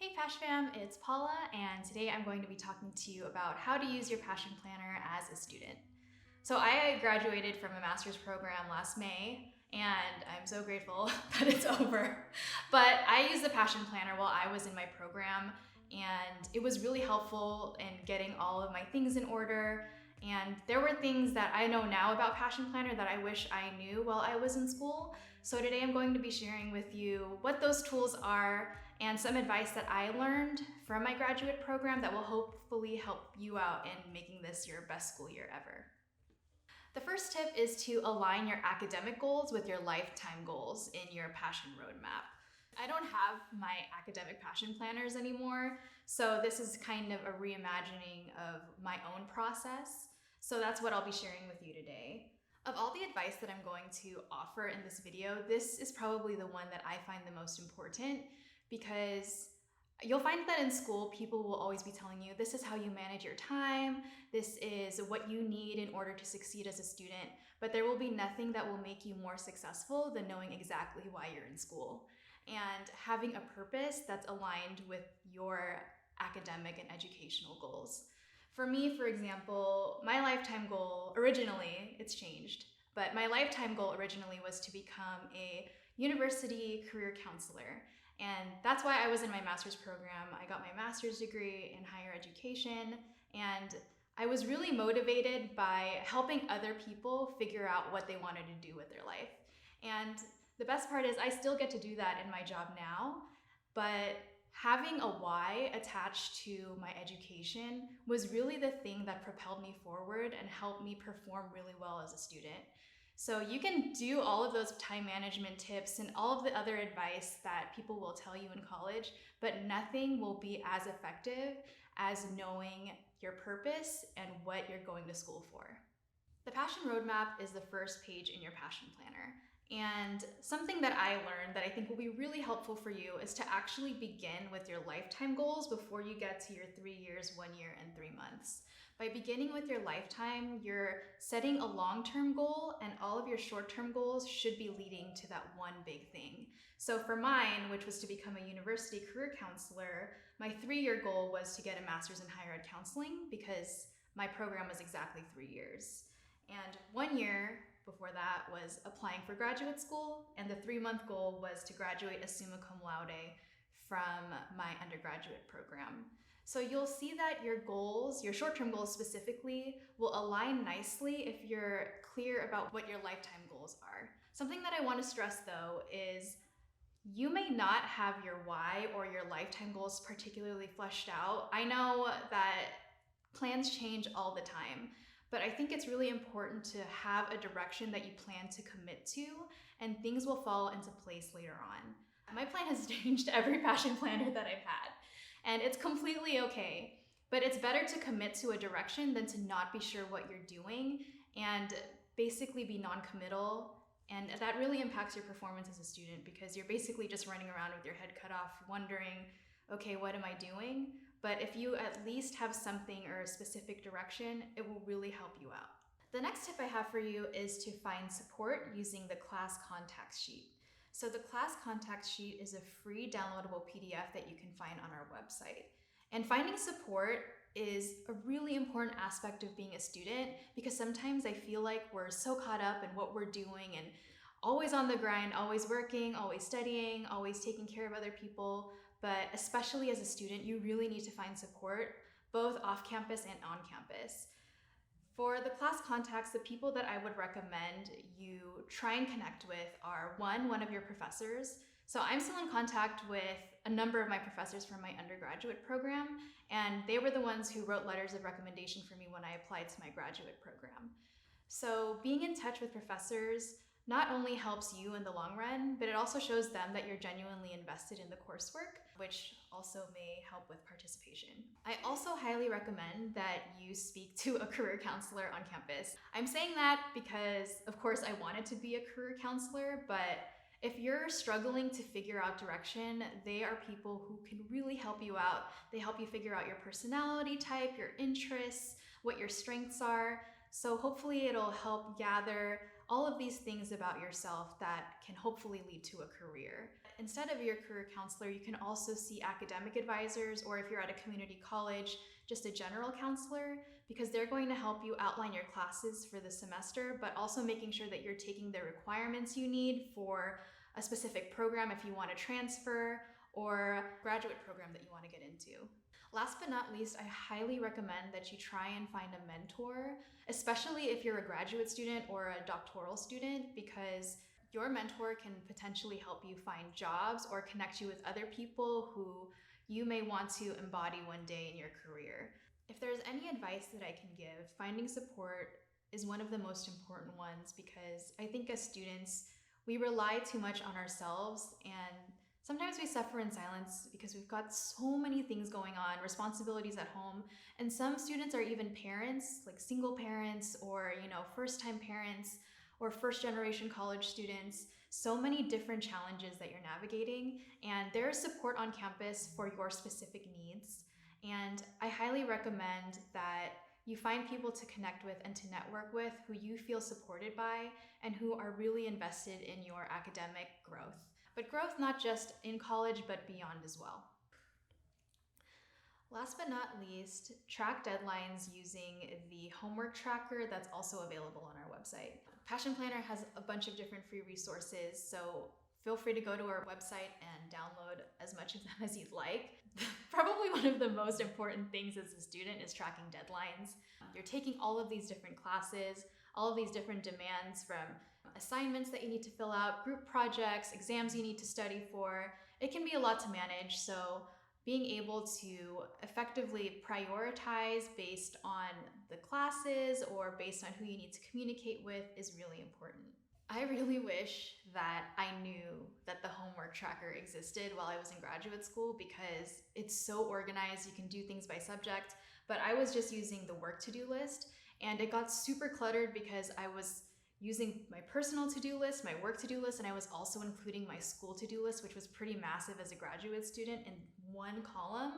Hey Pash Fam, it's Paula, and today I'm going to be talking to you about how to use your Passion Planner as a student. So I graduated from a master's program last May, and I'm so grateful that it's over. But I used the Passion Planner while I was in my program, and it was really helpful in getting all of my things in order. And there were things that I know now about Passion Planner that I wish I knew while I was in school. So today I'm going to be sharing with you what those tools are and some advice that I learned from my graduate program that will hopefully help you out in making this your best school year ever. The first tip is to align your academic goals with your lifetime goals in your passion roadmap. I don't have my academic passion planners anymore, so this is kind of a reimagining of my own process. So that's what I'll be sharing with you today. Of all the advice that I'm going to offer in this video, this is probably the one that I find the most important because you'll find that in school, people will always be telling you, this is how you manage your time, this is what you need in order to succeed as a student, but there will be nothing that will make you more successful than knowing exactly why you're in school and having a purpose that's aligned with your academic and educational goals. For me, for example, my lifetime goal, originally, it's changed, but my lifetime goal originally was to become a university career counselor. And that's why I was in my master's program. I got my master's degree in higher education, and I was really motivated by helping other people figure out what they wanted to do with their life. And the best part is I still get to do that in my job now, but having a why attached to my education was really the thing that propelled me forward and helped me perform really well as a student. So you can do all of those time management tips and all of the other advice that people will tell you in college, but nothing will be as effective as knowing your purpose and what you're going to school for. The Passion Roadmap is the first page in your Passion Planner. And something that I learned that I think will be really helpful for you is to actually begin with your lifetime goals before you get to your 3 years, 1 year, and 3 months. By beginning with your lifetime, you're setting a long-term goal, and all of your short-term goals should be leading to that one big thing. So for mine, which was to become a university career counselor, my 3-year goal was to get a master's in higher ed counseling because my program was exactly 3 years. And 1 year before that was applying for graduate school, and the 3-month goal was to graduate as summa cum laude from my undergraduate program. So you'll see that your goals, your short-term goals specifically, will align nicely if you're clear about what your lifetime goals are. Something that I want to stress though is you may not have your why or your lifetime goals particularly fleshed out. I know that plans change all the time, but I think it's really important to have a direction that you plan to commit to, and things will fall into place later on. My plan has changed every passion planner that I've had, and it's completely okay. But it's better to commit to a direction than to not be sure what you're doing and basically be non-committal. And that really impacts your performance as a student because you're basically just running around with your head cut off, wondering, okay, what am I doing? But if you at least have something or a specific direction, it will really help you out. The next tip I have for you is to find support using the class contacts sheet. So the class contacts sheet is a free downloadable PDF that you can find on our website. And finding support is a really important aspect of being a student because sometimes I feel like we're so caught up in what we're doing and always on the grind, always working, always studying, always taking care of other people. But especially as a student, you really need to find support both off campus and on campus. For the class contacts, the people that I would recommend you try and connect with are one of your professors. So I'm still in contact with a number of my professors from my undergraduate program, and they were the ones who wrote letters of recommendation for me when I applied to my graduate program. So being in touch with professors not only helps you in the long run, but it also shows them that you're genuinely invested in the coursework, which also may help with participation. I also highly recommend that you speak to a career counselor on campus. I'm saying that because, of course, I wanted to be a career counselor, but if you're struggling to figure out direction, they are people who can really help you out. They help you figure out your personality type, your interests, what your strengths are. So hopefully it'll help gather all of these things about yourself that can hopefully lead to a career. instead of your career counselor, you can also see academic advisors, or if you're at a community college, just a general counselor, because they're going to help you outline your classes for the semester, but also making sure that you're taking the requirements you need for a specific program if you want to transfer, or graduate program that you want to get into. Last but not least, I highly recommend that you try and find a mentor, especially if you're a graduate student or a doctoral student, because your mentor can potentially help you find jobs or connect you with other people who you may want to embody one day in your career. If there's any advice that I can give, finding support is one of the most important ones, because I think as students, we rely too much on ourselves, and sometimes we suffer in silence because we've got so many things going on, responsibilities at home, and some students are even parents, like single parents or, first-time parents or first-generation college students. So many different challenges that you're navigating, and there's support on campus for your specific needs. And I highly recommend that you find people to connect with and to network with who you feel supported by and who are really invested in your academic growth. But growth not just in college, but beyond as well. Last but not least, track deadlines using the homework tracker that's also available on our website. Passion Planner has a bunch of different free resources, so feel free to go to our website and download as much of them as you'd like. Probably one of the most important things as a student is tracking deadlines. You're taking all of these different classes, all of these different demands, from assignments that you need to fill out, group projects, exams you need to study for. It can be a lot to manage, so being able to effectively prioritize based on the classes or based on who you need to communicate with is really important. I really wish that I knew that the homework tracker existed while I was in graduate school, because it's so organized. You can do things by subject, but I was just using the work to-do list, and it got super cluttered because I was using my personal to-do list, my work to-do list, and I was also including my school to-do list, which was pretty massive as a graduate student, in one column.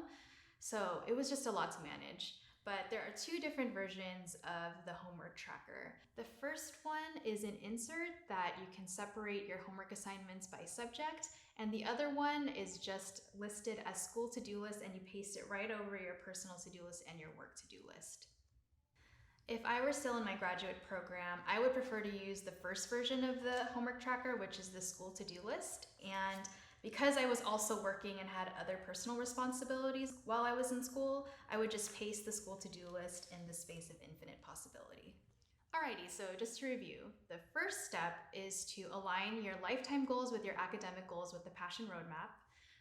So it was just a lot to manage. But there are two different versions of the homework tracker. The first one is an insert that you can separate your homework assignments by subject, and the other one is just listed as school to-do list, and you paste it right over your personal to-do list and your work to-do list. If I were still in my graduate program, I would prefer to use the first version of the homework tracker, which is the school to-do list. And because I was also working and had other personal responsibilities while I was in school, I would just paste the school to-do list in the space of infinite possibility. Alrighty, so just to review, the first step is to align your lifetime goals with your academic goals with the Passion Roadmap.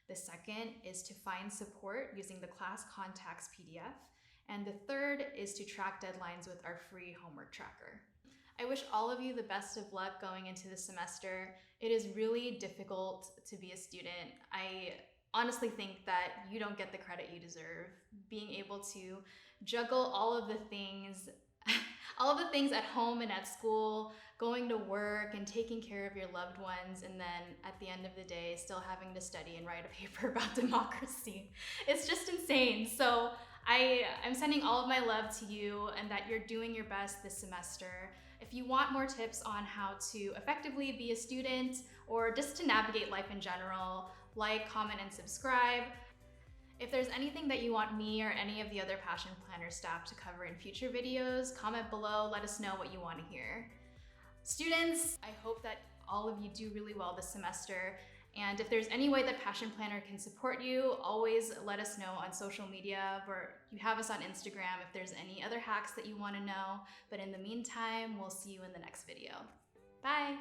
The second is to find support using the class contacts PDF. And the third is to track deadlines with our free homework tracker. I wish all of you the best of luck going into the semester. It is really difficult to be a student. I honestly think that you don't get the credit you deserve. Being able to juggle all of the things at home and at school, going to work and taking care of your loved ones, and then at the end of the day, still having to study and write a paper about democracy. It's just insane. So I'm sending all of my love to you, and that you're doing your best this semester. If you want more tips on how to effectively be a student, or just to navigate life in general, like, comment, and subscribe. If there's anything that you want me or any of the other Passion Planner staff to cover in future videos, comment below, let us know what you want to hear. Students, I hope that all of you do really well this semester. And if there's any way that Passion Planner can support you, always let us know on social media, or you have us on Instagram if there's any other hacks that you want to know. But in the meantime, we'll see you in the next video. Bye!